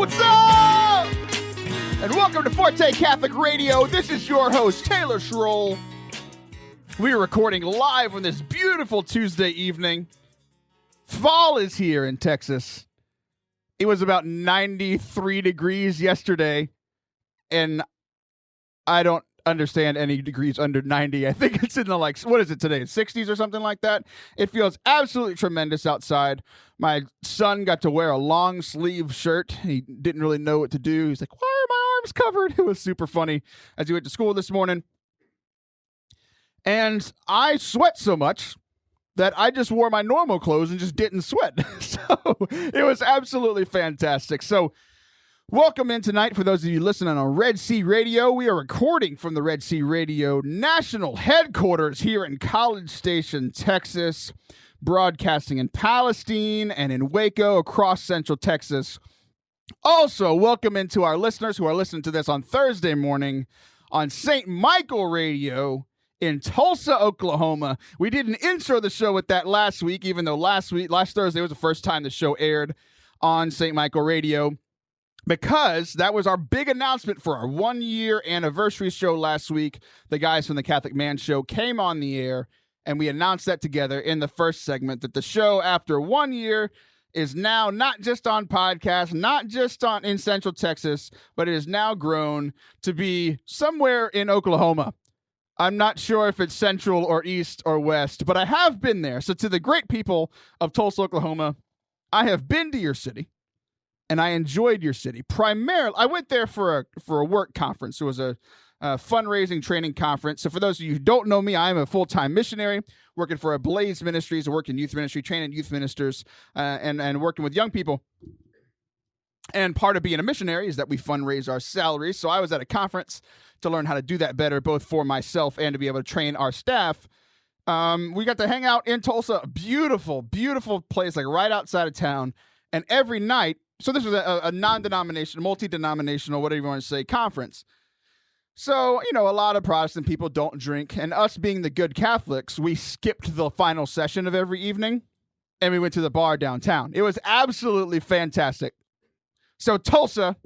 What's up? And welcome to Forte Catholic Radio. This is your host, Taylor Schroll. We are recording live on this beautiful Tuesday evening. Fall is here in Texas. It was about 93 degrees yesterday, and I don't understand any degrees under 90. I think it's in the, what is it today, 60s or something like that. It feels absolutely tremendous outside. My son got to wear a long sleeve shirt. He didn't really know what to do. He's like, why are my arms covered? It was super funny as he went to school this morning. And I sweat so much that I just wore my normal clothes and just didn't sweat. So it was absolutely fantastic. So welcome in tonight for those of you listening on Red Sea Radio. We are recording from the Red Sea Radio national headquarters here in College Station, Texas, broadcasting in Palestine and in Waco across Central Texas. Also, welcome into our listeners who are listening to this on Thursday morning on St. Michael Radio in Tulsa, Oklahoma. We didn't intro the show with that last week, even though last Thursday was the first time the show aired on St. Michael Radio, because that was our big announcement for our 1-year anniversary show last week. The guys from the Catholic Man Show came on the air, and we announced that together in the first segment, that the show after 1 year is now not just on podcast, not just in Central Texas, but it has now grown to be somewhere in Oklahoma. I'm not sure if it's central or east or west, but I have been there. So to the great people of Tulsa, Oklahoma, I have been to your city. And I enjoyed your city. Primarily, I went there for a work conference. It was a fundraising training conference. So for those of you who don't know me, I am a full-time missionary working for a Blaze Ministries. I work in youth ministry, training youth ministers, and working with young people. And part of being a missionary is that we fundraise our salaries. So I was at a conference to learn how to do that better, both for myself and to be able to train our staff. We got to hang out in Tulsa, a beautiful, beautiful place, like right outside of town. And every night, so this was a non-denominational, multi-denominational, whatever you want to say, conference. So, a lot of Protestant people don't drink. And us being the good Catholics, we skipped the final session of every evening, and we went to the bar downtown. It was absolutely fantastic. So, Tulsa,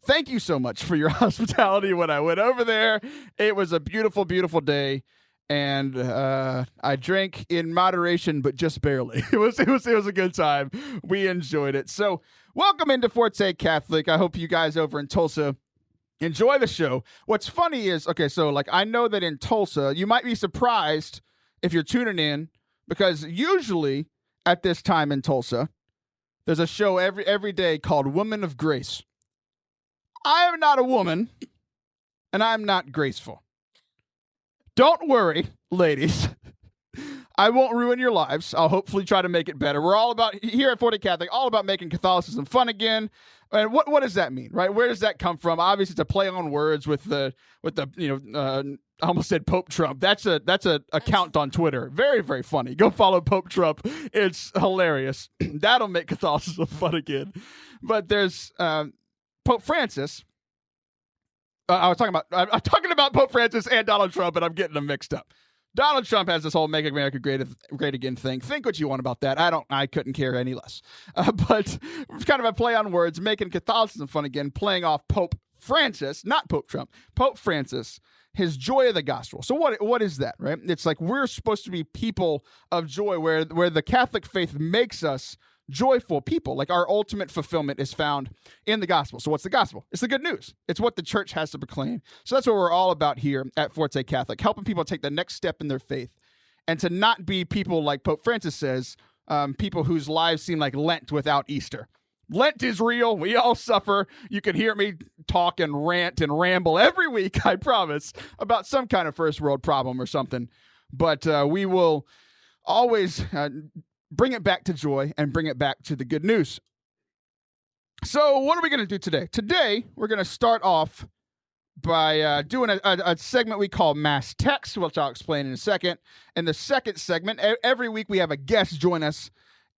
thank you so much for your hospitality when I went over there. It was a beautiful, beautiful day. And I drank in moderation, but just barely. It was a good time. We enjoyed it. So welcome into Forte Catholic. I hope you guys over in Tulsa enjoy the show. What's funny is, I know that in Tulsa, you might be surprised if you're tuning in, because usually at this time in Tulsa, there's a show every day called Woman of Grace. I am not a woman, and I'm not graceful. Don't worry, ladies. I won't ruin your lives. I'll hopefully try to make it better. We're all about, here at Forte Catholic, all about making Catholicism fun again. And what does that mean, right? Where does that come from? Obviously, it's a play on words with the I almost said Pope Trump. That's a account on Twitter. Very, very funny. Go follow Pope Trump. It's hilarious. That'll make Catholicism fun again. But there's Pope Francis. I'm talking about Pope Francis and Donald Trump, and I'm getting them mixed up. Donald Trump has this whole "Make America Great Again" thing. Think what you want about that. I couldn't care any less. But it's kind of a play on words, making Catholicism fun again, playing off Pope Francis, not Pope Trump, Pope Francis, his joy of the gospel. So what is that, right? It's like we're supposed to be people of joy, where the Catholic faith makes us joyful people. Like our ultimate fulfillment is found in the gospel. So what's the gospel? It's the good news. It's what the church has to proclaim. So that's what we're all about here at Forte Catholic, helping people take the next step in their faith and to not be people like Pope Francis says, people whose lives seem like Lent without Easter. Lent is real. We all suffer. You can hear me talk and rant and ramble every week, I promise, about some kind of first world problem or something. But we will always bring it back to joy and bring it back to the good news. So what are we going to do today? Today, we're going to start off by doing a segment we call Mass Text, which I'll explain in a second. In the second segment, every week we have a guest join us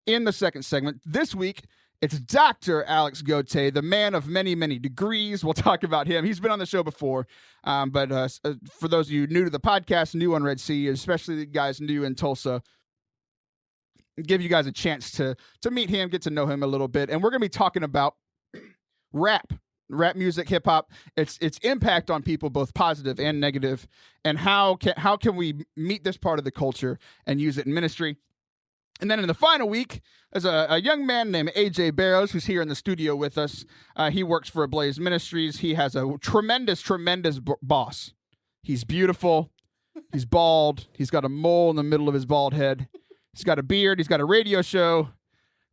in the second segment. This week, it's Dr. Alex Gotay, the man of many, many degrees. We'll talk about him. He's been on the show before, but for those of you new to the podcast, new on Red Sea, especially the guys new in Tulsa, give you guys a chance to meet him, get to know him a little bit. And we're going to be talking about rap music, hip hop, its impact on people, both positive and negative, and how can we meet this part of the culture and use it in ministry. And then in the final week, there's a young man named AJ Barrows who's here in the studio with us. He works for Ablaze Ministries. He has a tremendous boss. He's beautiful. He's bald. He's got a mole in the middle of his bald head. He's got a beard. He's got a radio show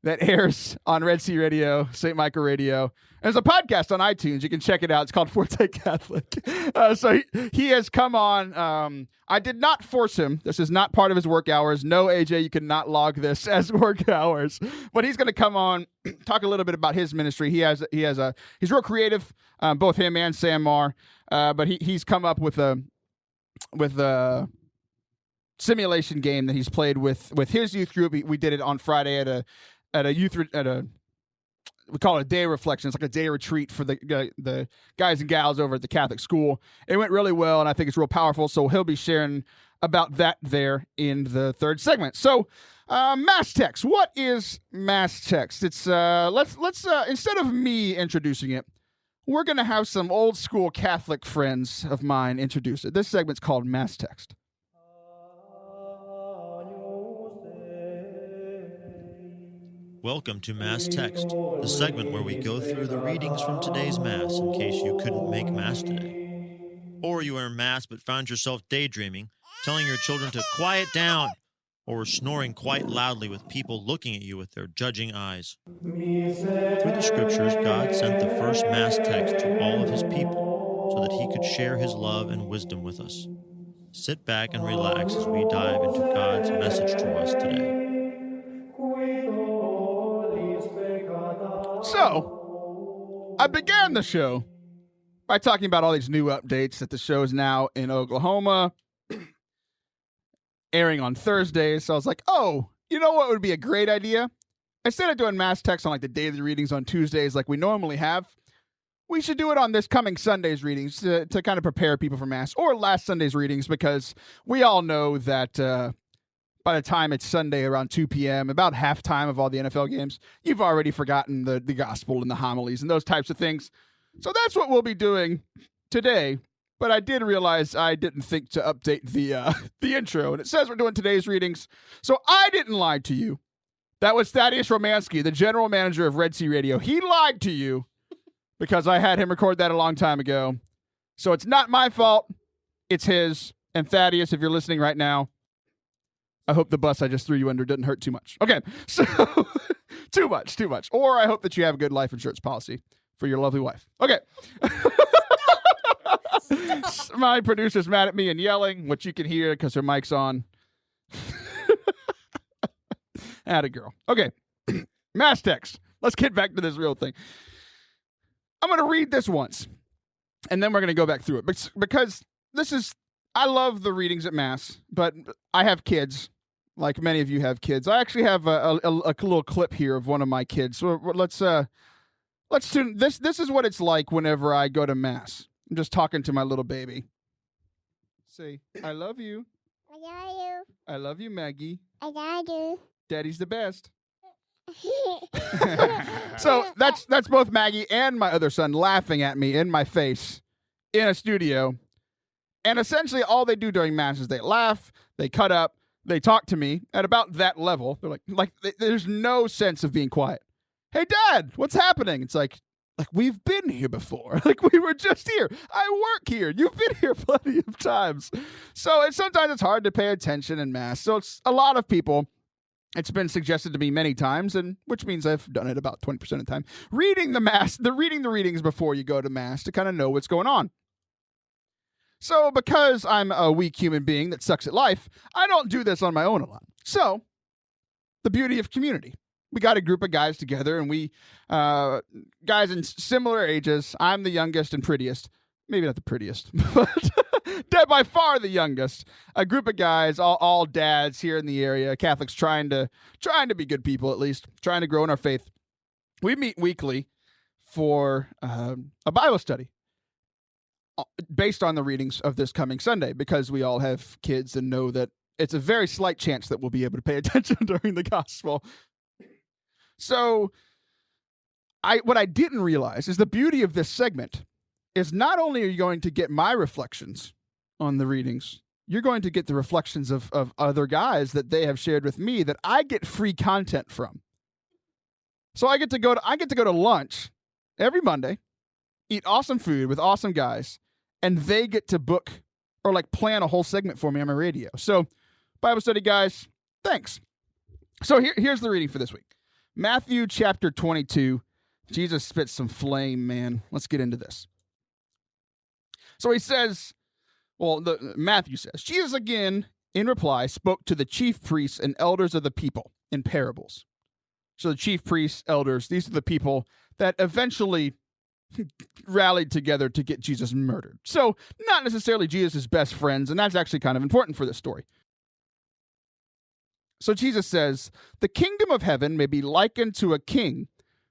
that airs on Red Sea Radio, St. Michael Radio. There's a podcast on iTunes. You can check it out. It's called Forte Catholic. So he has come on. I did not force him. This is not part of his work hours. No, AJ, you cannot log this as work hours. But he's going to come on, talk a little bit about his ministry. He's real creative. Both him and Sam are. But he's come up with a simulation game that he's played with his youth group. We did it on Friday at a we call it a day of reflection. It's like a day retreat for the guys and gals over at the Catholic school. It went really well, and I think it's real powerful. So he'll be sharing about that there in the third segment. So mass text. What is mass text? It's let's instead of me introducing it, we're gonna have some old school Catholic friends of mine introduce it. This segment's called mass text. Welcome to Mass Text, the segment where we go through the readings from today's Mass in case you couldn't make Mass today. Or you were in Mass but found yourself daydreaming, telling your children to quiet down, or snoring quite loudly with people looking at you with their judging eyes. Through the Scriptures, God sent the first Mass text to all of His people so that He could share His love and wisdom with us. Sit back and relax as we dive into God's message to us today. So, I began the show by talking about all these new updates that the show is now in Oklahoma, airing on Thursdays. So I was like, oh, you know what would be a great idea? Instead of doing mass text on like the daily readings on Tuesdays like we normally have, we should do it on this coming Sunday's readings to kind of prepare people for Mass, or last Sunday's readings, because we all know that by the time it's Sunday around 2 p.m., about halftime of all the NFL games, you've already forgotten the gospel and the homilies and those types of things. So that's what we'll be doing today. But I did realize I didn't think to update the intro, and it says we're doing today's readings. So I didn't lie to you. That was Thaddeus Romansky, the general manager of Red Sea Radio. He lied to you because I had him record that a long time ago. So it's not my fault. It's his. And Thaddeus, if you're listening right now, I hope the bus I just threw you under didn't hurt too much. Okay, so too much. Or I hope that you have a good life insurance policy for your lovely wife. Okay. My producer's mad at me and yelling, which you can hear because her mic's on. Atta girl. Okay, mass text. Let's get back to this real thing. I'm going to read this once, and then we're going to go back through it. Because I love the readings at Mass, but I have kids. Like many of you have kids. I actually have a little clip here of one of my kids. So let's tune this. This is what it's like whenever I go to Mass. I'm just talking to my little baby. Say, I love you. I love you. I love you, Maggie. I love you. Daddy's the best. So that's both Maggie and my other son laughing at me in my face in a studio. And essentially all they do during Mass is they laugh, they cut up, they talk to me at about that level. They're like there's no sense of being quiet. Hey, Dad, what's happening? It's like we've been here before. Like we were just here. I work here. You've been here plenty of times. So sometimes it's hard to pay attention in Mass. So it's a lot of people. It's been suggested to me many times, and which means I've done it about 20% of the time. Reading the readings before you go to Mass to kind of know what's going on. So because I'm a weak human being that sucks at life, I don't do this on my own a lot. So the beauty of community. We got a group of guys together, and we, guys in similar ages. I'm the youngest and prettiest. Maybe not the prettiest, but by far the youngest. A group of guys, all dads here in the area, Catholics trying to be good people, at least, trying to grow in our faith. We meet weekly for a Bible study based on the readings of this coming Sunday, because we all have kids and know that it's a very slight chance that we'll be able to pay attention during the gospel. So what I didn't realize is the beauty of this segment is not only are you going to get my reflections on the readings, you're going to get the reflections of other guys that they have shared with me that I get free content from. So I get to go to lunch every Monday, eat awesome food with awesome guys, and they get to book or like plan a whole segment for me on my radio. So Bible study guys, thanks. So here's the reading for this week. Matthew chapter 22. Jesus spits some flame, man. Let's get into this. So he says, Matthew says, Jesus again, in reply, spoke to the chief priests and elders of the people in parables. So the chief priests, elders, these are the people that eventually rallied together to get Jesus murdered. So not necessarily Jesus' best friends, and that's actually kind of important for this story. So Jesus says, the kingdom of heaven may be likened to a king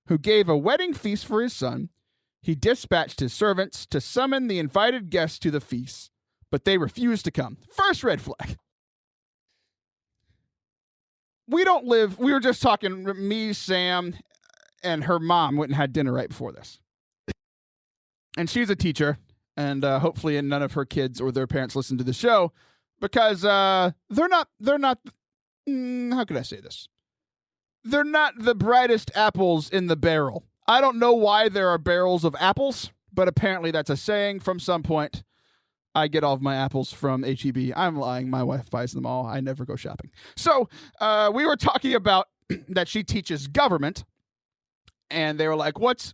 who gave a wedding feast for his son. He dispatched his servants to summon the invited guests to the feast, but they refused to come. First red flag. We were just talking, me, Sam, and her mom went and had dinner right before this. And she's a teacher, and hopefully none of her kids or their parents listen to the show, because they're not, how could I say this? They're not the brightest apples in the barrel. I don't know why there are barrels of apples, but apparently that's a saying from some point. I get all of my apples from H-E-B. I'm lying. My wife buys them all. I never go shopping. So we were talking about that she teaches government, and they were like, what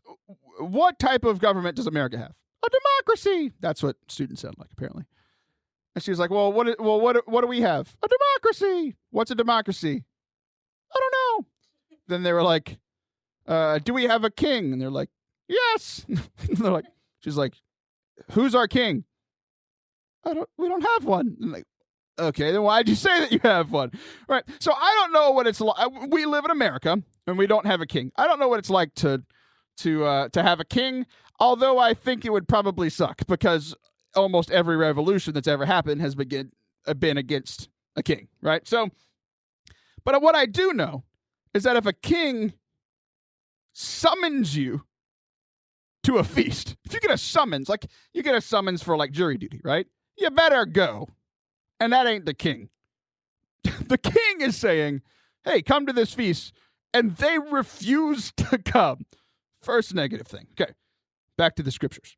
type of government does America have? A democracy. That's what students sound like, apparently. And she was like, what do we have? A democracy. What's a democracy? I don't know. Then they were like, do we have a king? And they're like, yes. They're like, she's like, who's our king? We don't have one. And like, okay, then why'd you say that you have one? Right. So I don't know what it's like. We live in America and we don't have a king. I don't know what it's like to have a king, although I think it would probably suck because almost every revolution that's ever happened has been against a king, right? So, but what I do know is that if a king summons you to a feast, if you get a summons, like you get a summons for like jury duty, right? You better go. And that ain't the king. The king is saying, hey, come to this feast. And they refuse to come. First negative thing. Okay, back to the scriptures.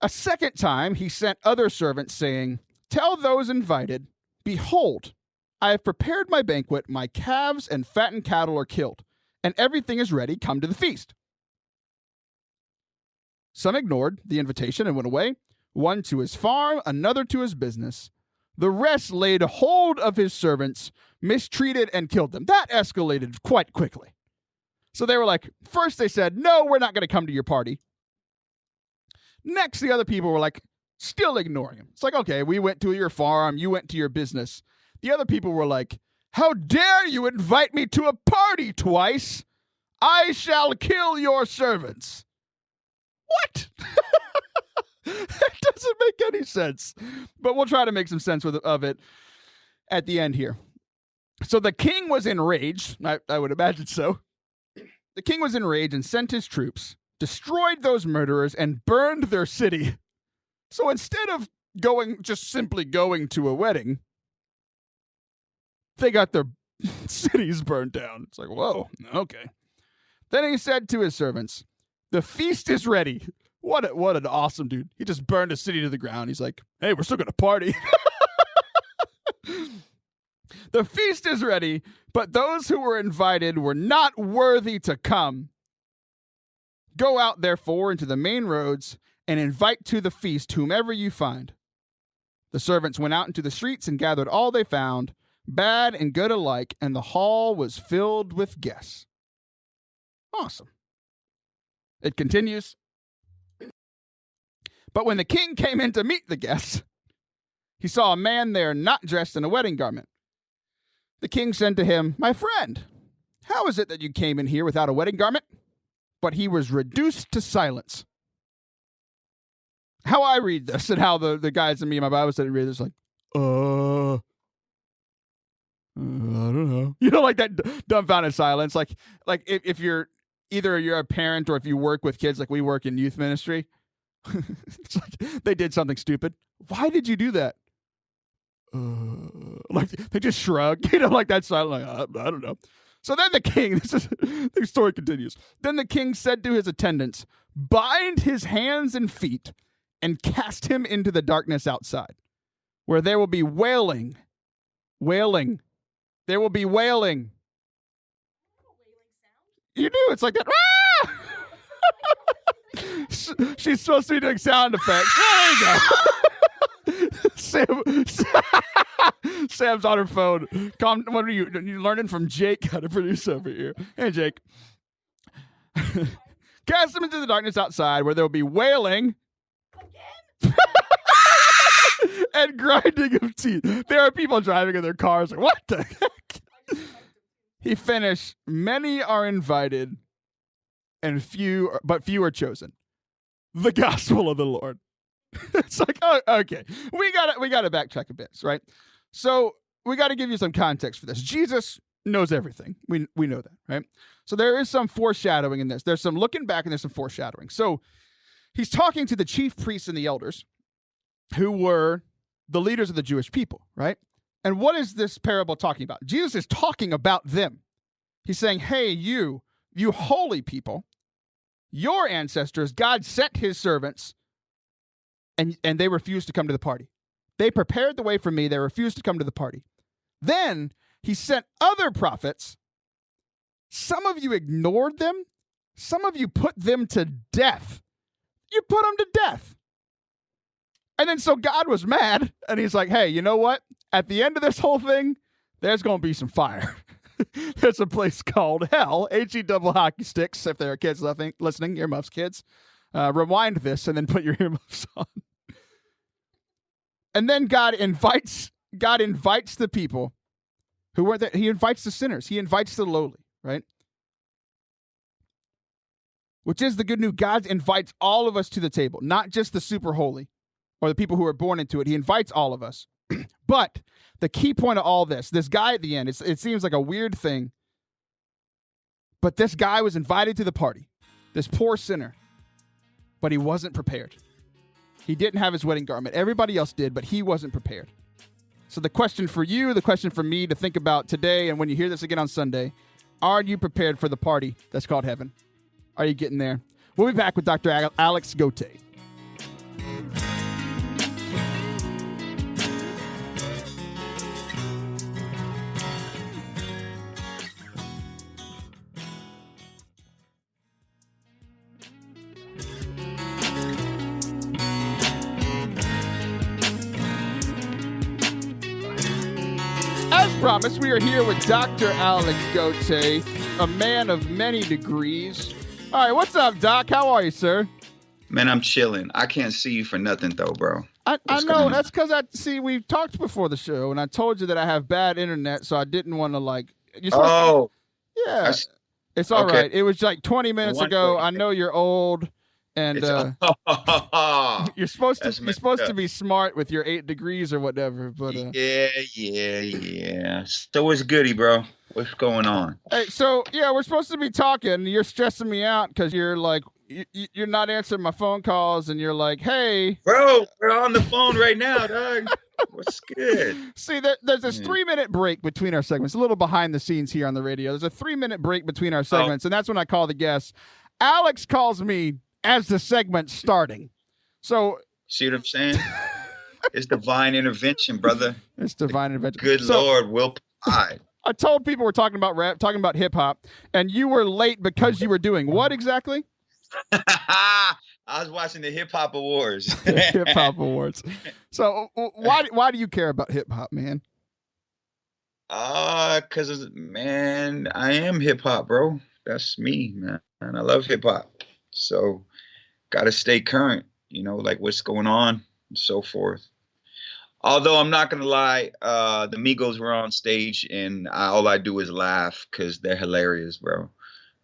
A second time, he sent other servants saying, tell those invited, behold, I have prepared my banquet, my calves and fattened cattle are killed, and everything is ready, come to the feast. Some ignored the invitation and went away, one to his farm, another to his business. The rest laid hold of his servants, mistreated and killed them. That escalated quite quickly. So they were like, first they said, no, we're not going to come to your party. Next, the other people were like, still ignoring him. It's like, okay, we went to your farm, you went to your business. The other people were like, how dare you invite me to a party twice? I shall kill your servants. What? That doesn't make any sense. But we'll try to make some sense of it at the end here. So the king was enraged. I would imagine so. The king was enraged and sent his troops, destroyed those murderers, and burned their city. So instead of just simply going to a wedding, they got their cities burned down. It's like, whoa, okay. Then he said to his servants, the feast is ready. What an awesome dude. He just burned a city to the ground. He's like, hey, we're still going to party. The feast is ready, but those who were invited were not worthy to come. Go out, therefore, into the main roads and invite to the feast whomever you find. The servants went out into the streets and gathered all they found, bad and good alike, and the hall was filled with guests. Awesome. It continues. But when the king came in to meet the guests, he saw a man there not dressed in a wedding garment. The king said to him, my friend, how is it that you came in here without a wedding garment? But he was reduced to silence. How I read this and how the guys in me and my Bible study read this, like, I don't know. You know, like that dumbfounded silence. Like if you're either you're a parent or if you work with kids like we work in youth ministry, it's like they did something stupid. Why did you do that? Like they just shrug, like that's not like I don't know. So then the king, the story continues. Then the king said to his attendants, "Bind his hands and feet and cast him into the darkness outside, where there will be wailing. There will be wailing." You do. It's like that. Ah! She's supposed to be doing sound effects. There you go. Sam's on her phone. What are you learning from Jake how to produce over here? Hey, Jake. Cast them into the darkness outside where there will be wailing and grinding of teeth. There are people driving in their cars like, what the heck? He finished, many are invited and few are chosen. The gospel of the Lord. It's like, oh, okay. We gotta backtrack a bit, right? So we got to give you some context for this. Jesus knows everything. We know that, right? So there is some foreshadowing in this. There's some looking back and there's some foreshadowing. So he's talking to the chief priests and the elders who were the leaders of the Jewish people, right? And what is this parable talking about? Jesus is talking about them. He's saying, hey, you holy people, your ancestors, God sent his servants and they refused to come to the party. They prepared the way for me. They refused to come to the party. Then he sent other prophets. Some of you ignored them. Some of you put them to death. You put them to death. And then so God was mad and he's like, hey, you know what? At the end of this whole thing, there's going to be some fire. There's a place called hell, HE double hockey sticks. If there are kids listening, earmuffs, kids, rewind this and then put your earmuffs on. And then God invites the people who weren't there. He invites the sinners. He invites the lowly, right? Which is the good news. God invites all of us to the table, not just the super holy or the people who are born into it. He invites all of us. But the key point of all this guy at the end, it seems like a weird thing, but this guy was invited to the party, this poor sinner, but he wasn't prepared. He didn't have his wedding garment. Everybody else did, but he wasn't prepared. So the question for you, the question for me to think about today, and when you hear this again on Sunday, are you prepared for the party that's called heaven? Are you getting there? We'll be back with Dr. Alex Gotay. As promised, we are here with Dr. Alex Gotay, a man of many degrees. All right, what's up, Doc? How are you, sir? Man, I'm chilling. I can't see you for nothing, though, bro. I know. That's because we've talked before the show, and I told you that I have bad internet, so I didn't want to, yeah. It's all right. It was like 20 minutes ago. I know you're old, and you're supposed to be smart with your 8 degrees or whatever. But yeah. So what's goody, bro? What's going on? Hey, so yeah, we're supposed to be talking. You're stressing me out because you're like you're not answering my phone calls, and you're like, "Hey, bro, we're on the phone right now, dog. What's good?" See, there's this 3-minute break between our segments. A little behind the scenes here on the radio. There's a 3-minute break between our segments, and that's when I call the guests. Alex calls me as the segment's starting. So see what I'm saying? It's divine intervention, brother. It's divine intervention. Good Lord will provide. I told people we're talking about rap, talking about hip hop, and you were late because you were doing what exactly? I was watching the Hip Hop Awards. Hip Hop Awards. So why do you care about hip hop, man? Because man, I am hip hop, bro. That's me, man. And I love hip hop. So gotta stay current, like what's going on and so forth. Although I'm not going to lie, the Migos were on stage and all I do is laugh because they're hilarious, bro.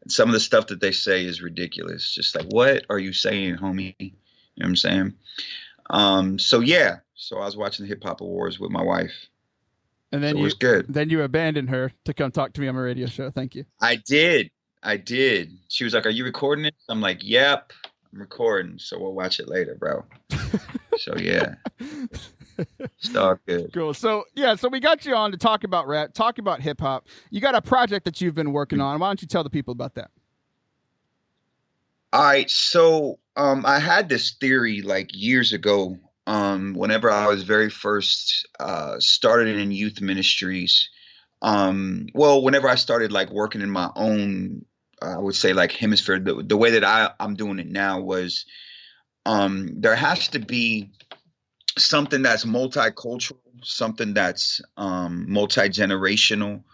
And some of the stuff that they say is ridiculous. Just like, what are you saying, homie? You know what I'm saying? So I was watching the Hip Hop Awards with my wife. And then it was good. Then you abandoned her to come talk to me on my radio show. Thank you. I did. I did. She was like, "Are you recording it?" I'm like, "Yep, I'm recording. So we'll watch it later, bro." So yeah, it's all good. Cool. So we got you on to talk about rap, talk about hip hop. You got a project that you've been working on. Why don't you tell the people about that? All right. So I had this theory like years ago. Whenever I was very first started in youth ministries. Whenever I started like working in my own, I would say like hemisphere, the way that I'm doing it now was there has to be something that's multicultural, something that's multi-generational,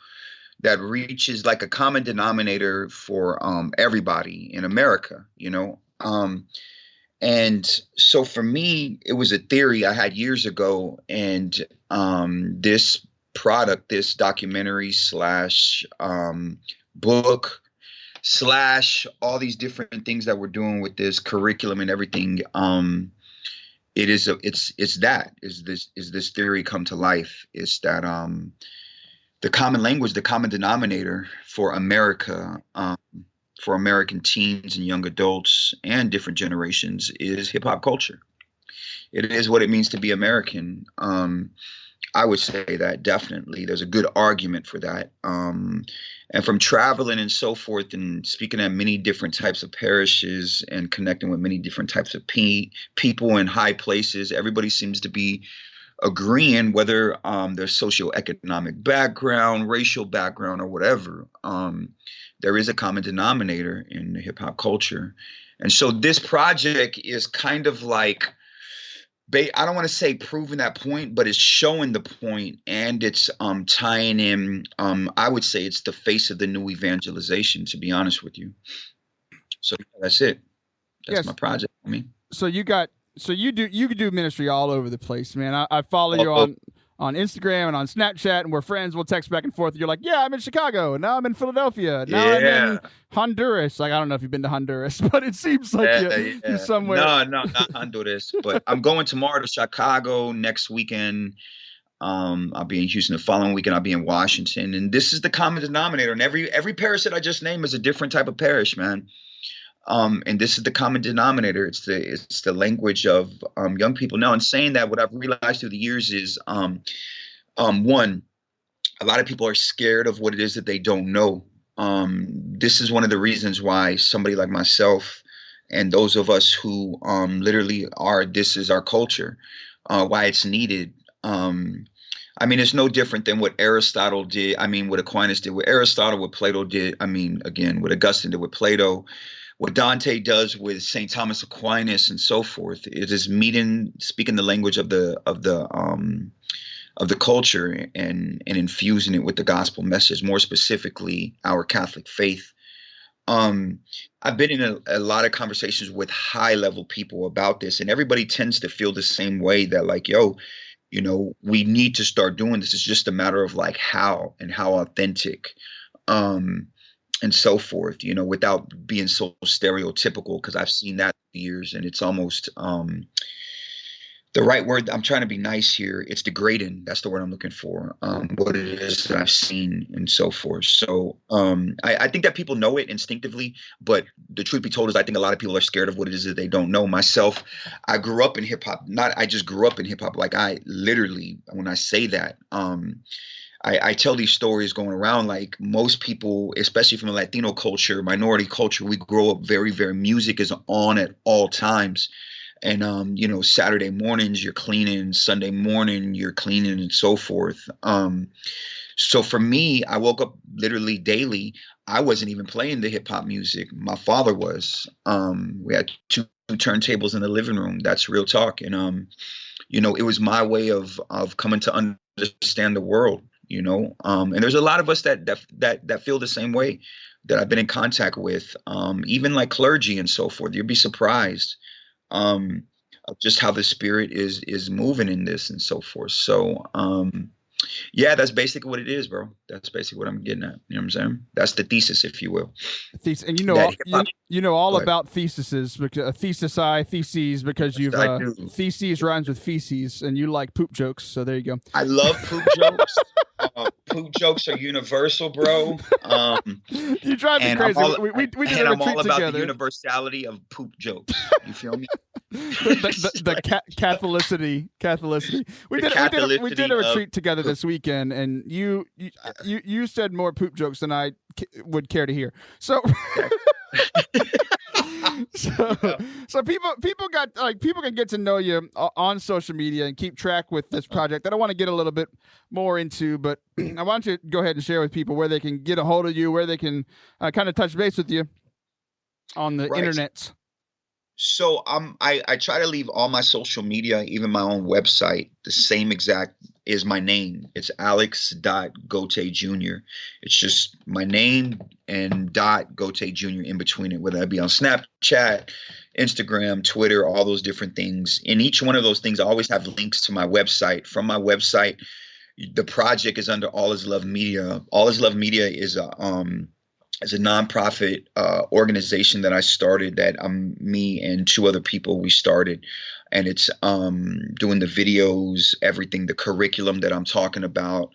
that reaches like a common denominator for everybody in America, you know? And so for me, it was a theory I had years ago, and this product, this documentary slash book slash all these different things that we're doing with this curriculum and everything, it's this theory come to life. It's that the common language, the common denominator for America, for American teens and young adults and different generations is hip hop culture. It is what it means to be American. I would say that definitely there's a good argument for that. And from traveling and so forth and speaking at many different types of parishes and connecting with many different types of people in high places, everybody seems to be agreeing, whether their socioeconomic background, racial background, or whatever. There is a common denominator in the hip hop culture. And so this project is kind of like, I don't want to say proving that point, but it's showing the point, and it's tying in. I would say it's the face of the new evangelization, to be honest with you. So that's it. That's my project. I mean, so you do ministry all over the place, man. I follow you on Instagram and on Snapchat, and we're friends. We'll text back and forth. You're like, yeah, I'm in Chicago. Now I'm in Philadelphia. Now I'm in Honduras. Like, I don't know if you've been to Honduras, but it seems like you're somewhere. No, not Honduras. But I'm going tomorrow to Chicago. Next weekend, I'll be in Houston. The following weekend, I'll be in Washington. And this is the common denominator. And every parish that I just named is a different type of parish, man. And this is the common denominator. It's the language of young people. Now, in saying that, what I've realized through the years is, one, a lot of people are scared of what it is that they don't know. This is one of the reasons why somebody like myself and those of us who literally this is our culture, why it's needed. I mean, it's no different than what Aristotle did. I mean, what Aquinas did with Aristotle, what Plato did. I mean, again, what Augustine did with Plato. What Dante does with St. Thomas Aquinas and so forth, it is speaking the language of the culture and infusing it with the gospel message, more specifically our Catholic faith. I've been in a lot of conversations with high level people about this, and everybody tends to feel the same way, that like, yo, you know, we need to start doing this. It's just a matter of like how authentic. And so forth, you know, without being so stereotypical, because I've seen that for years, and it's almost the right word. I'm trying to be nice here. It's degrading. That's the word I'm looking for. What it is that I've seen and so forth. So I think that people know it instinctively, but the truth be told is I think a lot of people are scared of what it is that they don't know. Myself, I grew up in hip hop. I just grew up in hip hop. Like, I literally, when I say that, I tell these stories going around, like most people, especially from a Latino culture, minority culture, we grow up very, very, music is on at all times. And, you know, Saturday mornings you're cleaning, Sunday morning you're cleaning, and so forth. So for me, I woke up literally daily. I wasn't even playing the hip hop music. My father was. We had two turntables in the living room. That's real talk. And, you know, it was my way of coming to understand the world. You know, and there's a lot of us that feel the same way, that I've been in contact with, even like clergy and so forth. You'd be surprised of just how the Spirit is moving in this and so forth. So, yeah, that's basically what it is, bro. That's basically what I'm getting at. You know what I'm saying? That's the thesis, if you will. And you know all about theses, because theses, because you've theses rhymes with feces, and you like poop jokes. So there you go. I love poop jokes. Poop jokes are universal, bro. You drive me And crazy. We did and a I'm retreat all about together. the universality of poop jokes. You feel me? Catholicity. We did a retreat together this weekend, and you said more poop jokes than I would care to hear. So. So people can get to know you on social media and keep track with this project that I want to get a little bit more into, but I want you to go ahead and share with people where they can get a hold of you, where they can kind of touch base with you on the internet. So I try to leave all my social media, even my own website, the same exact is my name. It's Alex.Gotay Jr. It's just my name and .Gotay Jr. in between it, whether that be on Snapchat, Instagram, Twitter, all those different things. In each one of those things, I always have links to my website. From my website, the project is under All Is Love Media. All Is Love Media is a nonprofit organization that I started, that me and two other people, we started, and it's doing the videos, everything, the curriculum that I'm talking about,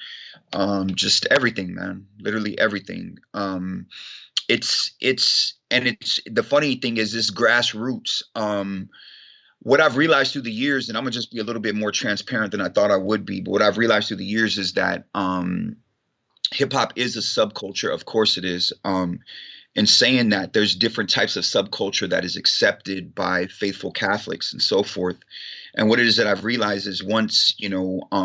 just everything, man, literally everything. It's the funny thing is this grassroots. What I've realized through the years, and I'm gonna just be a little bit more transparent than I thought I would be, but what I've realized through the years is that hip hop is a subculture. Of course it is. In saying that, there's different types of subculture that is accepted by faithful Catholics and so forth. And what it is that I've realized is once,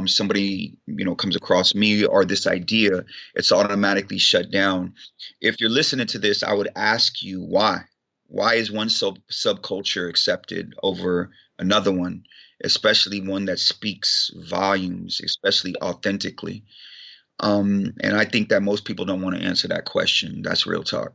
somebody, comes across me or this idea, it's automatically shut down. If you're listening to this, I would ask you why. Why is one subculture accepted over another one, especially one that speaks volumes, especially authentically? And I think that most people don't want to answer that question. That's real talk.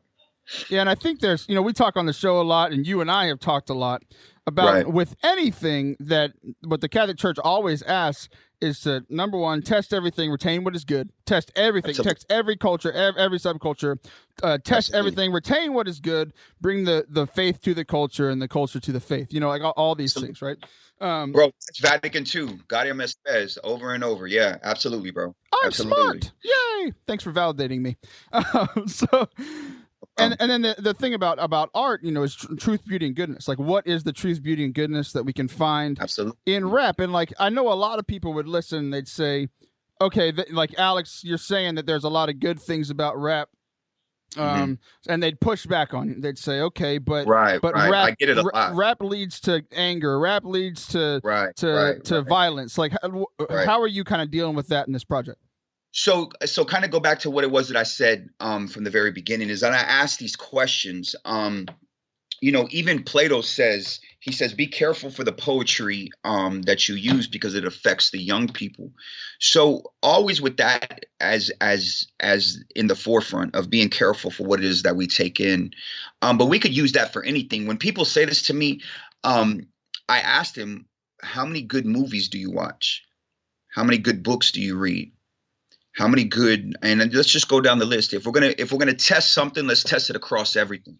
Yeah, and I think there's, we talk on the show a lot, and you and I have talked a lot about with anything that what the Catholic Church always asks is to, number one, test everything, retain what is good, test everything, test every culture, every subculture, test everything, retain what is good, bring the faith to the culture and the culture to the faith, like all these things, right? Bro, it's Vatican II, Gaudium et Spes, over and over. Yeah, absolutely, bro. I'm smart. Yay. Thanks for validating me. And then the thing about art, is truth, beauty, and goodness. Like, what is the truth, beauty, and goodness that we can find in rap? And like, I know a lot of people would listen. They'd say, okay, like Alex, you're saying that there's a lot of good things about rap. And they'd push back on you. They'd say, okay, but rap, I get it a lot. Rap leads to anger. Rap leads to violence. Like, how are you kind of dealing with that in this project? So kind of go back to what it was that I said from the very beginning, is that I asked these questions. Even Plato says, be careful for the poetry that you use because it affects the young people. So always with that as in the forefront of being careful for what it is that we take in. But we could use that for anything. When people say this to me, I asked him, how many good movies do you watch? How many good books do you read? How many good, and let's just go down the list. If we're gonna test something, let's test it across everything.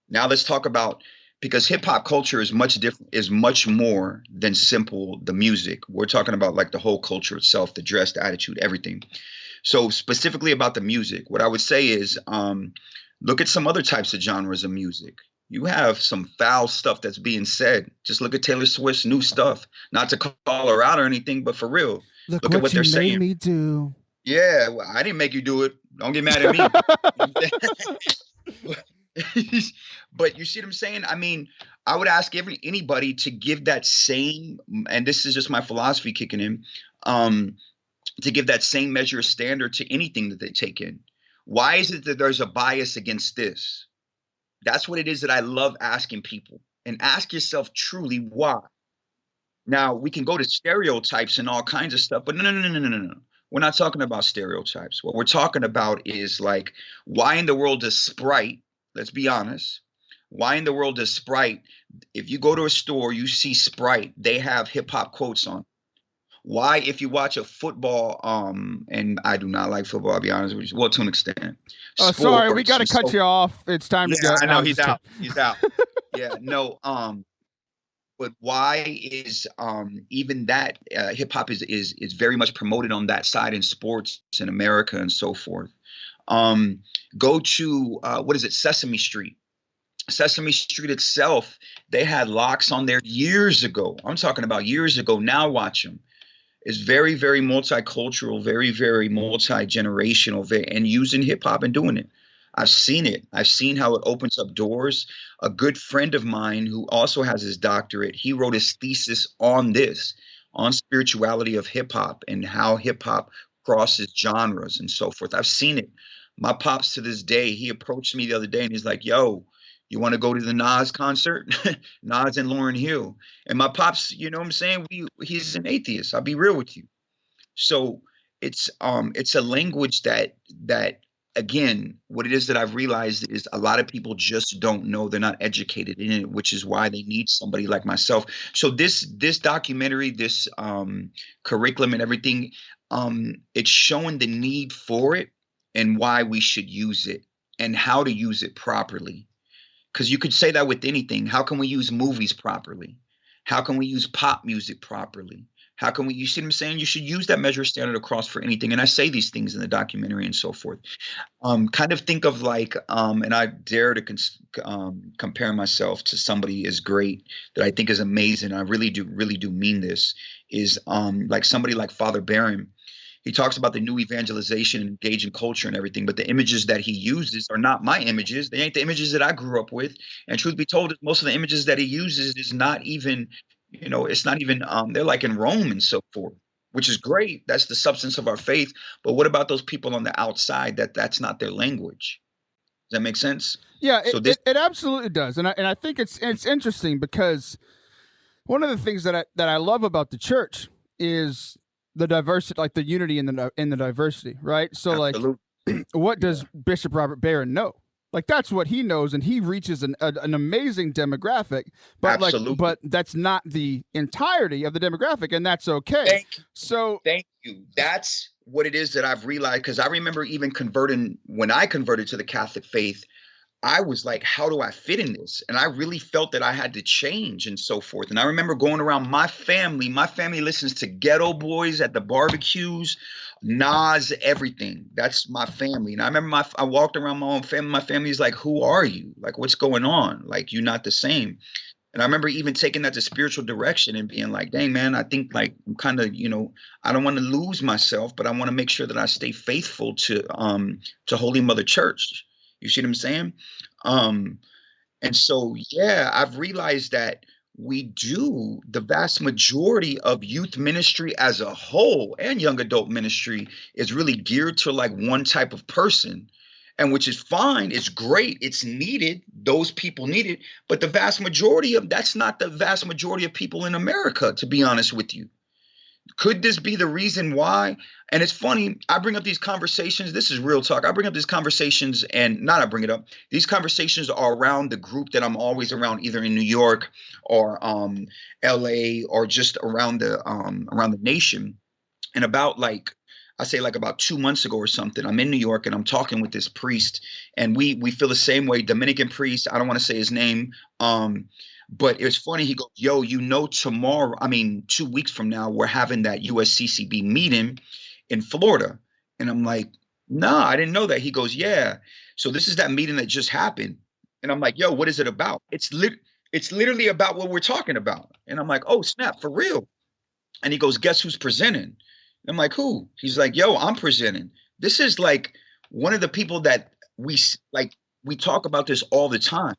Now let's talk about, because hip hop culture is much more than simple the music. We're talking about like the whole culture itself, the dress, the attitude, everything. So specifically about the music, what I would say is look at some other types of genres of music. You have some foul stuff that's being said. Just look at Taylor Swift's new stuff. Not to call her out or anything, but for real, look at what they're saying. Me do. Yeah, well, I didn't make you do it. Don't get mad at me. But you see what I'm saying? I mean, I would ask anybody to give that same, and this is just my philosophy kicking in, to give that same measure of standard to anything that they take in. Why is it that there's a bias against this? That's what it is that I love asking people. And ask yourself truly why. Now, we can go to stereotypes and all kinds of stuff, but no. We're not talking about stereotypes. What we're talking about is like, why in the world does Sprite, let's be honest, why in the world does Sprite, if you go to a store, you see Sprite, they have hip hop quotes on. Why, if you watch a football, and I do not like football, I'll be honest with you, well, to an extent. Oh, sorry, we got to cut you off. It's time to go. I know, he's out. Yeah, no. But why is even that hip hop is very much promoted on that side in sports in America and so forth. Go to what is it, Sesame Street. Sesame Street itself, they had locks on there years ago. I'm talking about years ago. Now watch them. It's very, very multicultural, very, very multi-generational, and using hip hop and doing it. I've seen it. I've seen how it opens up doors. A good friend of mine who also has his doctorate, he wrote his thesis on this, on spirituality of hip hop and how hip hop crosses genres and so forth. I've seen it. My pops to this day, he approached me the other day and he's like, yo, you want to go to the Nas concert? Nas and Lauryn Hill. And my pops, you know what I'm saying? He's an atheist. I'll be real with you. So it's a language that again, what it is that I've realized is a lot of people just don't know. They're not educated in it, which is why they need somebody like myself. So this documentary, this curriculum and everything, it's showing the need for it and why we should use it and how to use it properly. Because you could say that with anything. How can we use movies properly? How can we use pop music properly? How can we, you see what I'm saying? You should use that measure standard across for anything. And I say these things in the documentary and so forth. Kind of think of like, and I dare to compare myself to somebody as great that I think is amazing. I really do mean this, is like somebody like Father Barron. He talks about the new evangelization and engaging culture and everything, but the images that he uses are not my images. They ain't the images that I grew up with. And truth be told, most of the images that he uses is not even, you know, it's not even, they're like in Rome and so forth, which is great. That's the substance of our faith. But what about those people on the outside that's not their language? Does that make sense? Yeah, so it absolutely does. And I think it's interesting because one of the things that I love about the church is the diversity, like the unity in the diversity, right? So absolutely. Like, what does Bishop Robert Barron know? Like, that's what he knows, and he reaches an amazing demographic, but absolutely. but that's not the entirety of the demographic, and that's okay. Thank you. That's what it is that I've realized, because I remember even when I converted to the Catholic faith, I was like, how do I fit in this? And I really felt that I had to change and so forth. And I remember going around my family listens to Ghetto Boys at the barbecues, Nas, everything. That's my family. And I remember I walked around my own family. My family's like, who are you? Like, what's going on? Like, you're not the same. And I remember even taking that to spiritual direction and being like, dang, man, I think like I'm kind of, you know, I don't want to lose myself, but I want to make sure that I stay faithful to Holy Mother Church. You see what I'm saying? And so, yeah, I've realized that the vast majority of youth ministry as a whole and young adult ministry is really geared to like one type of person, and which is fine. It's great. It's needed. Those people need it. But that's not the vast majority of people in America, to be honest with you. Could this be the reason why? And it's funny, I bring up these conversations. This is real talk. I bring up these conversations these conversations are around the group that I'm always around, either in New York or LA or just around the nation. And about about 2 months ago or something, I'm in New York and I'm talking with this priest, and we feel the same way. Dominican priest, I don't want to say his name. But it was funny. He goes, yo, 2 weeks from now, we're having that USCCB meeting in Florida. And I'm like, nah, I didn't know that. He goes, yeah. So this is that meeting that just happened. And I'm like, yo, what is it about? It's literally about what we're talking about. And I'm like, oh, snap, for real. And he goes, guess who's presenting? And I'm like, who? He's like, yo, I'm presenting. This is like one of the people that we talk about this all the time.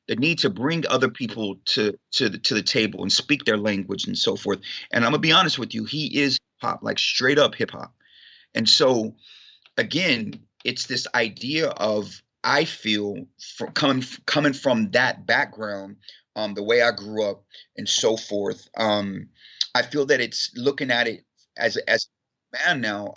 The need to bring other people to the table and speak their language and so forth. And I'm gonna be honest with you, he is hip-hop, like straight up hip-hop. And so again, it's this idea of, I feel, coming from that background, the way I grew up and so forth, I feel that it's looking at it as a man now.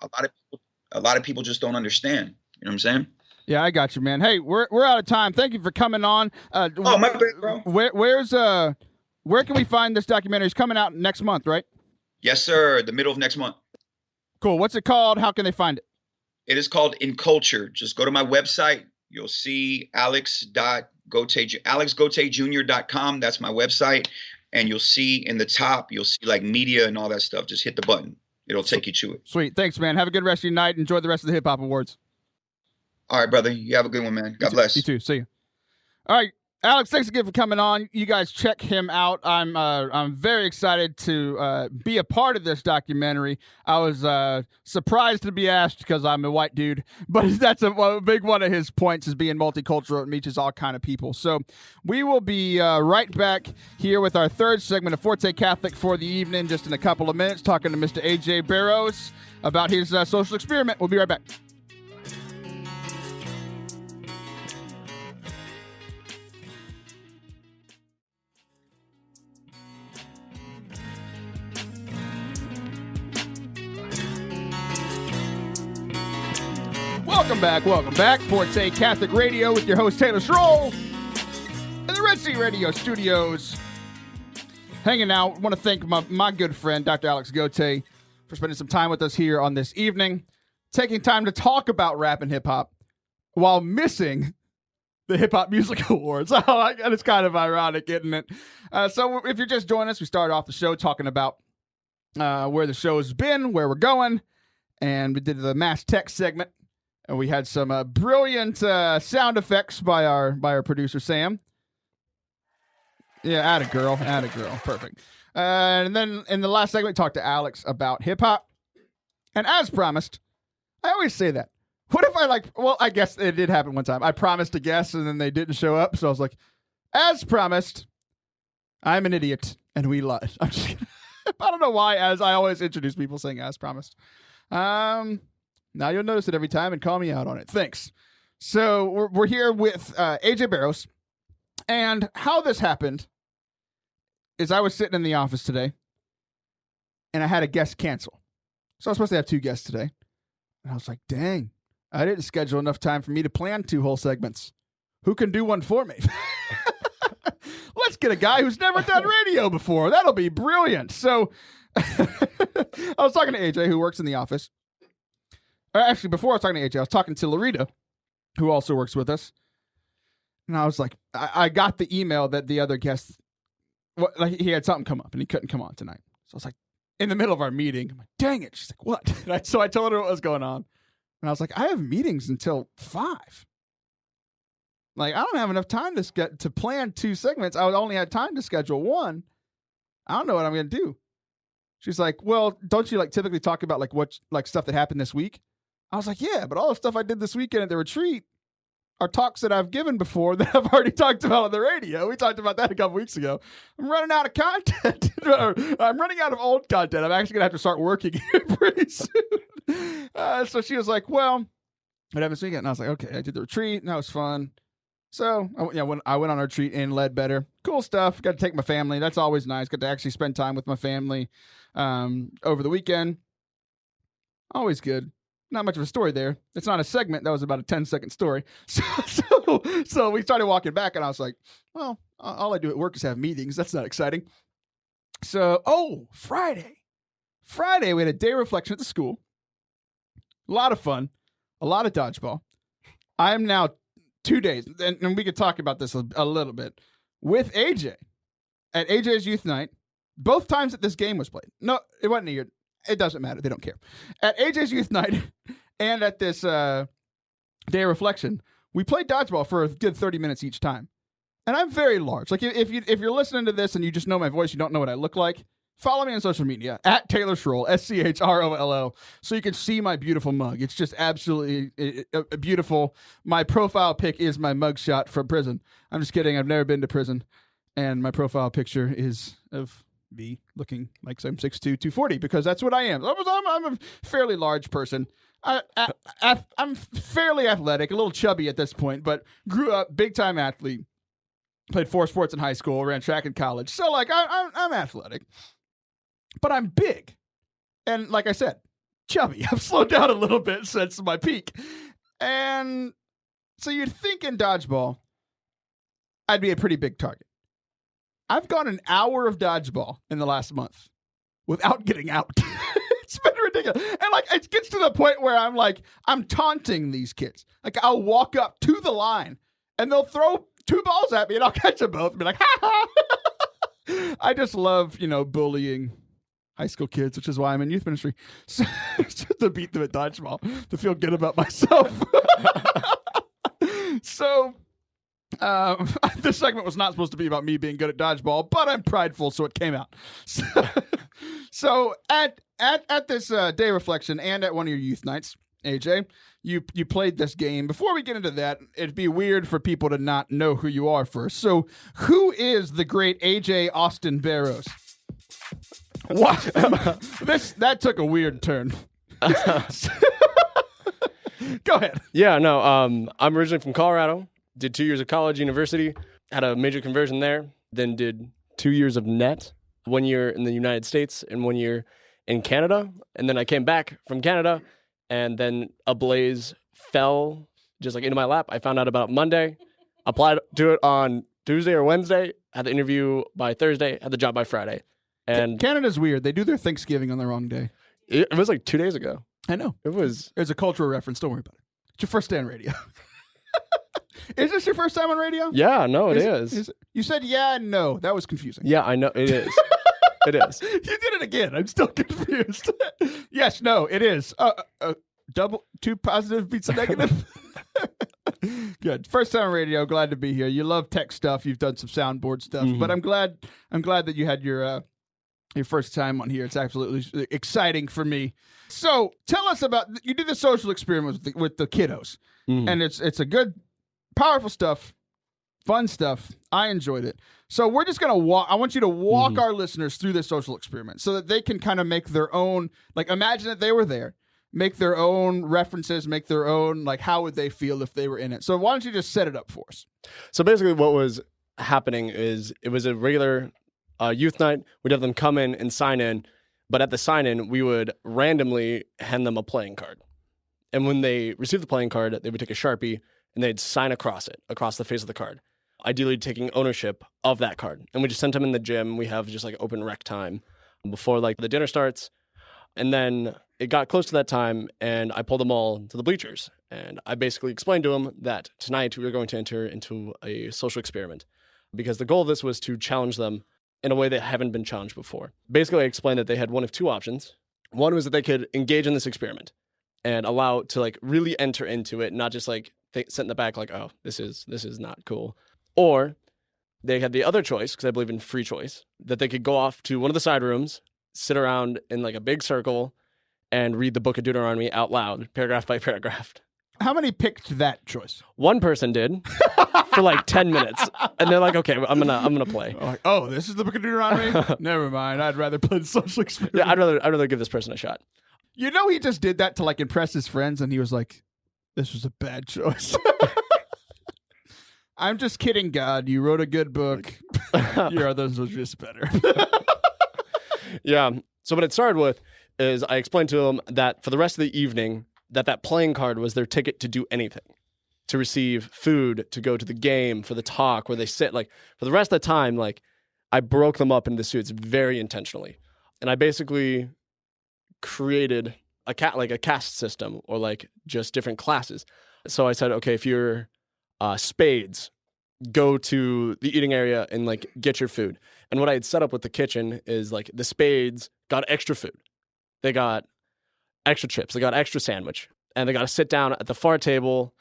A lot of people just don't understand. You know what I'm saying? Yeah, I got you, man. Hey, we're out of time. Thank you for coming on. My bad, bro. Where can we find this documentary? It's coming out next month, right? Yes, sir. The middle of next month. Cool. What's it called? How can they find it? It is called Encultured. Just go to my website. You'll see alexgotayjr.com. That's my website. and you'll see in the top, you'll see like media and all that stuff. Just hit the button. It'll take you to it. Sweet. Thanks, man. Have a good rest of your night. Enjoy the rest of the Hip Hop Awards. All right, brother. You have a good one, man. God bless. You too. See you. All right. Alex, thanks again for coming on. You guys check him out. I'm very excited to be a part of this documentary. I was surprised to be asked because I'm a white dude, but that's a big one of his points is being multicultural. It reaches all kind of people. So we will be right back here with our third segment of Forte Catholic for the evening, just in a couple of minutes, talking to Mr. AJ Barrows about his social experiment. We'll be right back. Welcome back. Forte Catholic Radio with your host, Taylor Schroll, in the Red Sea Radio studios. Hanging out. I want to thank my good friend, Dr. Alex Gotay, for spending some time with us here on this evening, taking time to talk about rap and hip-hop while missing the Hip Hop Music Awards. It's kind of ironic, isn't it? So if you're just joining us, we started off the show talking about where the show has been, where we're going, and we did the Mass Tech segment. And we had some brilliant sound effects by our producer, Sam. Yeah, atta girl. Perfect. And then in the last segment, we talked to Alex about hip-hop. And as promised, I always say that. What if I guess it did happen one time. I promised a guest, and then they didn't show up. So I was like, as promised, I'm an idiot, and we lied. I'm just kidding. I don't know why, as I always introduce people saying as promised. Now you'll notice it every time and call me out on it. Thanks. So we're here with AJ Barrows. And how this happened is I was sitting in the office today and I had a guest cancel. So I was supposed to have 2 guests today. And I was like, dang, I didn't schedule enough time for me to plan 2 whole segments. Who can do one for me? Let's get a guy who's never done radio before. That'll be brilliant. So I was talking to AJ, who works in the office. Actually, before I was talking to AJ, I was talking to Larita, who also works with us. And I was like, I got the email that the other guest, he had something come up and he couldn't come on tonight. So I was like, in the middle of our meeting, I'm like, dang it. She's like, what? So I told her what was going on. And I was like, I have meetings until 5. Like, I don't have enough time to plan 2 segments. I only had time to schedule 1. I don't know what I'm going to do. She's like, well, don't you typically talk about what stuff that happened this week? I was like, yeah, but all the stuff I did this weekend at the retreat are talks that I've given before that I've already talked about on the radio. We talked about that a couple weeks ago. I'm running out of content. I'm running out of old content. I'm actually going to have to start working here pretty soon. So she was like, well, what happened this weekend? And I was like, okay, I did the retreat and that was fun. So when I went on a retreat in Ledbetter, cool stuff. Got to take my family. That's always nice. Got to actually spend time with my family over the weekend. Always good. Not much of a story there. It's not a segment. That was about a 10-second story. So we started walking back, and I was like, well, all I do at work is have meetings. That's not exciting. So, Friday. We had a day reflection at the school. A lot of fun. A lot of dodgeball. I'm now 2 days, and we could talk about this a little bit, with AJ at AJ's Youth Night, both times that this game was played. No, it wasn't a year. It doesn't matter. They don't care. At AJ's Youth Night and at this day of reflection, we played dodgeball for a good 30 minutes each time. And I'm very large. Like, if you're listening to this and you just know my voice, you don't know what I look like, follow me on social media, at Taylor Schroll, SCHROLL, so you can see my beautiful mug. It's just absolutely beautiful. My profile pic is my mugshot from prison. I'm just kidding. I've never been to prison. And my profile picture is of me looking like I'm 6'2", 240, because that's what I am. I'm a fairly large person. I'm fairly athletic, a little chubby at this point, but grew up big-time athlete. Played 4 sports in high school, ran track in college. So, I'm athletic. But I'm big. And like I said, chubby. I've slowed down a little bit since my peak. And so you'd think in dodgeball, I'd be a pretty big target. I've gone an hour of dodgeball in the last month without getting out. It's been ridiculous. And it gets to the point where I'm taunting these kids. I'll walk up to the line and they'll throw 2 balls at me and I'll catch them both and be like, ha ha. I just love, bullying high school kids, which is why I'm in youth ministry. So, to beat them at dodgeball, to feel good about myself. So, this segment was not supposed to be about me being good at dodgeball, but I'm prideful, so it came out. So at this day reflection and at one of your youth nights, AJ, you played this game. Before we get into that, it'd be weird for people to not know who you are first. So who is the great AJ Austin Barrows? What? That took a weird turn. Go ahead. Yeah, no, I'm originally from Colorado, did 2 years of college, university, had a major conversion there, then did 2 years of net, 1 year in the United States and 1 year in Canada. And then I came back from Canada, and then a blaze fell just like into my lap. I found out about Monday, applied to it on Tuesday or Wednesday, had the interview by Thursday, had the job by Friday. And Canada's weird. They do their Thanksgiving on the wrong day. It was like 2 days ago. I know. It's a cultural reference. Don't worry about it. It's your first day on radio. Is this your first time on radio? Yeah, no, it is. You said yeah and no. That was confusing. Yeah, I know. It is. It is. You did it again. I'm still confused. Yes, no, it is. Double, 2 positive beats a negative. Good. First time on radio. Glad to be here. You love tech stuff. You've done some soundboard stuff, but I'm glad that you had your first time on here. It's absolutely exciting for me. So tell us about, you did the social experiment with the kiddos, and it's a good, powerful stuff, fun stuff. I enjoyed it. So we're just going to I want you to walk our listeners through this social experiment so that they can kind of make their own, like imagine that they were there, make their own references, make their own, like how would they feel if they were in it? So why don't you just set it up for us? So basically what was happening is it was a regular youth night. We'd have them come in and sign in, but at the sign in, we would randomly hand them a playing card. And when they received the playing card, they would take a Sharpie and they'd sign across the face of the card, ideally taking ownership of that card. And we just sent them in the gym. We have just like open rec time before like the dinner starts. And then it got close to that time and I pulled them all to the bleachers. And I basically explained to them that tonight we were going to enter into a social experiment because the goal of this was to challenge them in a way they haven't been challenged before. Basically, I explained that they had one of 2 options. One was that they could engage in this experiment and allow to like really enter into it, not just like sit in the back like, oh, this is not cool. Or they had the other choice, because I believe in free choice, that they could go off to one of the side rooms, sit around in like a big circle, and read the book of Deuteronomy out loud, paragraph by paragraph. How many picked that choice? One person did for like 10 minutes. And they're like, okay, I'm gonna play. Like, oh, this is the book of Deuteronomy? Never mind. I'd rather play the social experiment. Yeah, I'd rather give this person a shot. You know, he just did that to like impress his friends, and he was like, this was a bad choice. I'm just kidding, God. You wrote a good book. Your others was just better. Yeah. So what it started with is I explained to them that for the rest of the evening, that playing card was their ticket to do anything, to receive food, to go to the game, for the talk, where they sit. Like for the rest of the time, like I broke them up into suits very intentionally. And I basically created a caste system or like just different classes. So I said, okay, if you're spades, go to the eating area and like get your food. And what I had set up with the kitchen is like the spades got extra food. They got extra chips. They got extra sandwich. And they got to sit down at the far table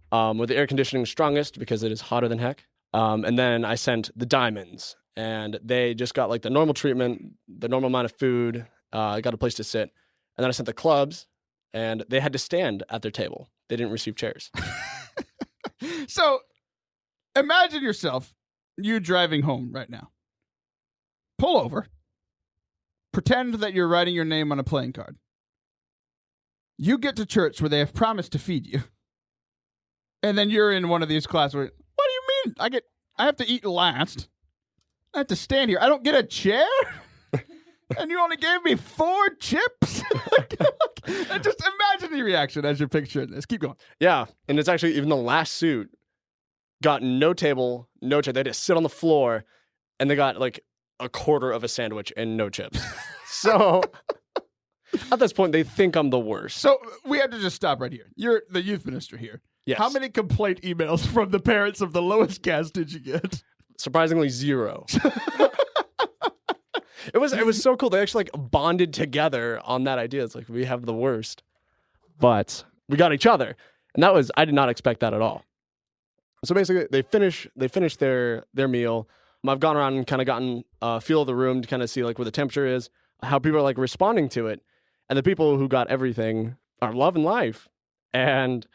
where the air conditioning is strongest because it is hotter than heck. And then I sent the diamonds. And they just got like the normal treatment, the normal amount of food, got a place to sit. And then I sent the clubs, and they had to stand at their table. They didn't receive chairs. So imagine yourself, you driving home right now. Pull over. Pretend that you're writing your name on a playing card. You get to church where they have promised to feed you. And then you're in one of these classes where, what do you mean? I have to eat last. I have to stand here. I don't get a chair? And you only gave me 4 chips? And just imagine the reaction as you're picturing this. Keep going. Yeah. And it's actually even the last suit got no table, no chair. They had to sit on the floor, and they got like a quarter of a sandwich and no chips. So at this point, they think I'm the worst. So we have to just stop right here. You're the youth minister here. Yes. How many complaint emails from the parents of the lowest caste did you get? Surprisingly, 0. It was so cool. They actually like bonded together on that idea. It's like we have the worst, but we got each other, and I did not expect that at all. So basically, they finish their meal. I've gone around and kind of gotten a feel of the room to kind of see like where the temperature is, how people are like responding to it, and the people who got everything are loving life, and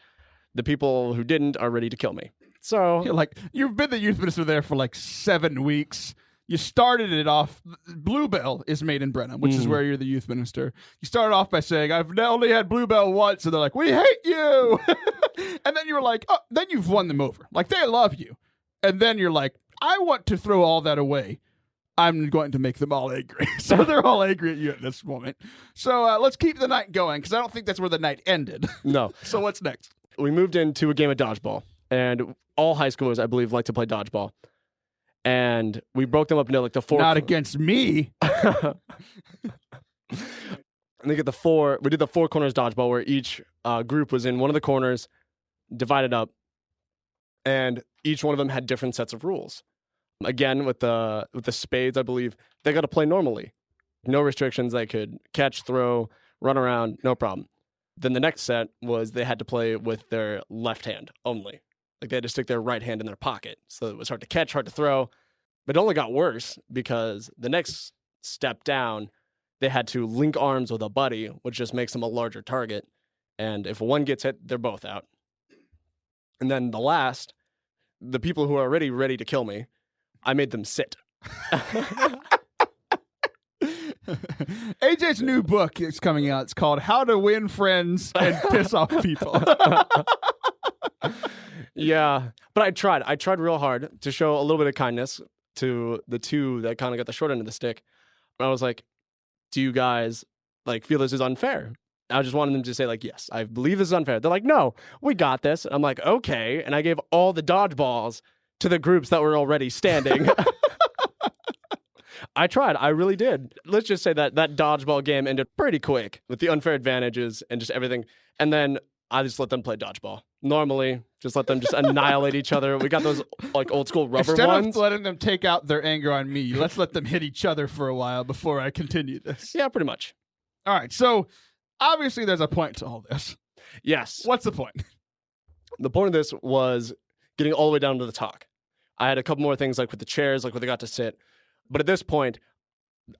the people who didn't are ready to kill me. So Like, you've been the youth minister there for like 7 weeks. You started it off. Bluebell is made in Brenham, which is where you're the youth minister. You started off by saying, I've only had Bluebell once. And they're like, we hate you. And then you were like, oh, then you've won them over. Like, they love you. And then you're like, I want to throw all that away. I'm going to make them all angry. So they're all angry at you at this moment. So let's keep the night going, because I don't think that's where the night ended. No. So what's next? We moved into a game of dodgeball, and all high schoolers, I believe, like to play dodgeball. And we broke them up into like the four. Not against me. And they get we did the four corners dodgeball, where each group was in one of the corners, divided up, and each one of them had different sets of rules. Again, with the spades, I believe they got to play normally, no restrictions. They could catch, throw, run around, no problem. Then the next set was they had to play with their left hand only. Like they had to stick their right hand in their pocket, so it was hard to catch, hard to throw. But it only got worse because the next step down, they had to link arms with a buddy, which just makes them a larger target. And if one gets hit, they're both out. And then the people who are already ready to kill me, I made them sit. AJ's new book is coming out. It's called How to Win Friends and Piss Off People. Yeah, but I tried real hard to show a little bit of kindness to the two that kind of got the short end of the stick. And I was like, do you guys like feel this is unfair? I just wanted them to say like, yes, I believe this is unfair. They're like, no, we got this. And I'm like, okay. And I gave all the dodgeballs to the groups that were already standing. I tried. I really did. Let's just say that dodgeball game ended pretty quick with the unfair advantages and just everything. And then I just let them play dodgeball. Normally, just let them just annihilate each other. We got those like old school rubber Instead ones. of letting them take out their anger on me, let's let them hit each other for a while before I continue this. Yeah, pretty much. All right. So obviously there's a point to all this. Yes. What's the point? The point of this was getting all the way down to the talk. I had a couple more things like with the chairs, like where they got to sit. But at this point,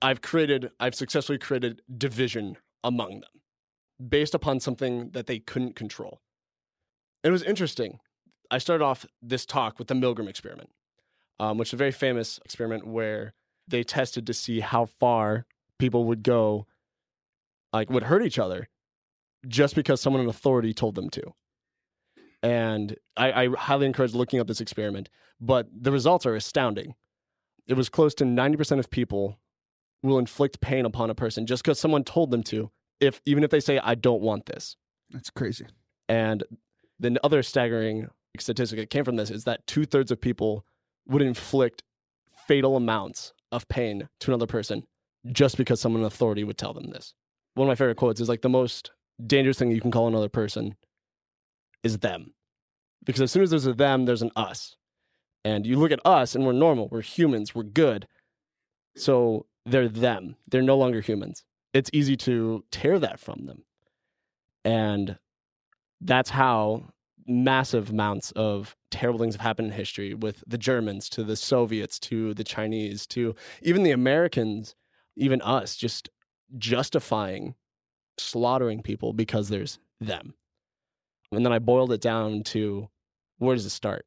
I've successfully created division among them based upon something that they couldn't control. It was interesting. I started off this talk with the Milgram experiment, which is a very famous experiment where they tested to see how far people would go, like would hurt each other just because someone in authority told them to. And I highly encourage looking up this experiment, but the results are astounding. It was close to 90% of people will inflict pain upon a person just because someone told them to, even if they say, I don't want this. That's crazy. And the other staggering statistic that came from this is that 2/3 of people would inflict fatal amounts of pain to another person just because someone in authority would tell them this. One of my favorite quotes is like, the most dangerous thing you can call another person is them. Because as soon as there's a them, there's an us. And you look at us and we're normal, we're humans, we're good. So they're them. They're no longer humans. It's easy to tear that from them. And that's how massive amounts of terrible things have happened in history, with the Germans to the Soviets to the Chinese to even the Americans, even us, just justifying slaughtering people because there's them. And then I boiled it down to, where does it start?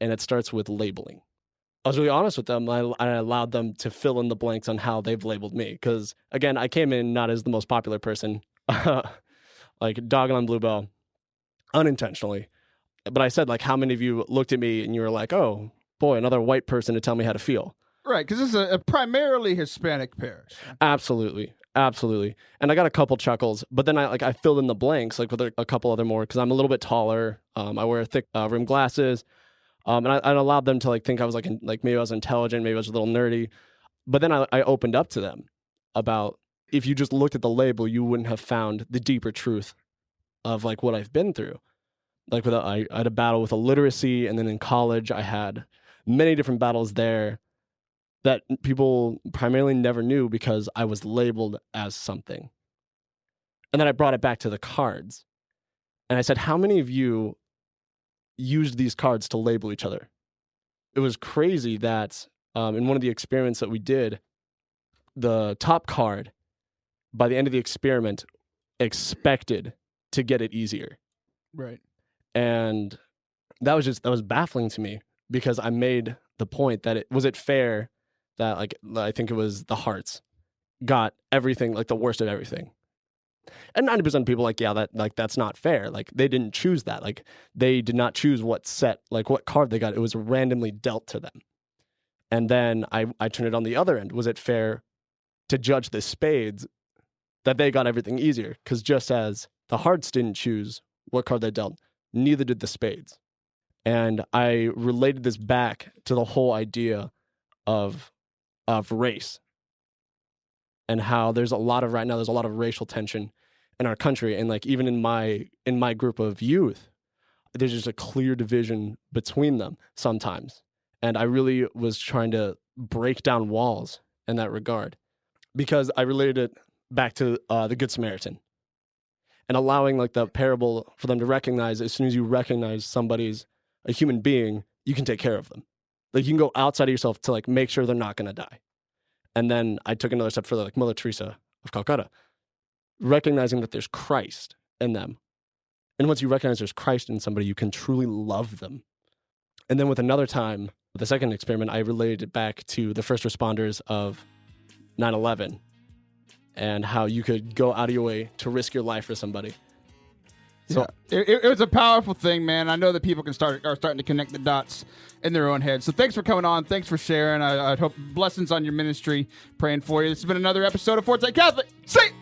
And it starts with labeling. I was really honest with them. I allowed them to fill in the blanks on how they've labeled me. Because, again, I came in not as the most popular person, like dogging on Bluebell, unintentionally. But I said, like, how many of you looked at me and you were like, oh, boy, another white person to tell me how to feel? Right, because this is a primarily Hispanic parish. Absolutely. Absolutely. And I got a couple chuckles, but then I filled in the blanks, like with a couple other more, because I'm a little bit taller. I wear thick rimmed glasses. And I allowed them to like think I was like maybe I was intelligent, maybe I was a little nerdy. But then I opened up to them about, if you just looked at the label, you wouldn't have found the deeper truth of like what I've been through. Like I had a battle with illiteracy, and then in college I had many different battles there that people primarily never knew because I was labeled as something. And then I brought it back to the cards. And I said, how many of you used these cards to label each other? It was crazy that in one of the experiments that we did, the top card, by the end of the experiment, expected to get it easier. Right. And that was baffling to me, because I made the point that was it fair that, like, I think it was the hearts got everything, like the worst of everything. And 90% of people that's not fair. Like, they didn't choose that. Like, they did not choose what card they got. It was randomly dealt to them. And then I turned it on the other end. Was it fair to judge the spades that they got everything easier? Because just as the hearts didn't choose what card they dealt, neither did the spades. And I related this back to the whole idea of race, and how there's a lot of racial tension in our country. And like, even in my group of youth, there's just a clear division between them sometimes. And I really was trying to break down walls in that regard, because I related it back to the Good Samaritan, and allowing like the parable for them to recognize, as soon as you recognize somebody's a human being, you can take care of them. Like, you can go outside of yourself to like make sure they're not going to die. And then I took another step further, like Mother Teresa of Calcutta, recognizing that there's Christ in them. And once you recognize there's Christ in somebody, you can truly love them. And then with the second experiment, I related it back to the first responders of 9/11, and how you could go out of your way to risk your life for somebody. So it was a powerful thing, man. I know that people are starting to connect the dots in their own heads. So thanks for coming on. Thanks for sharing. I hope blessings on your ministry. Praying for you. This has been another episode of Forte Catholic. See ya!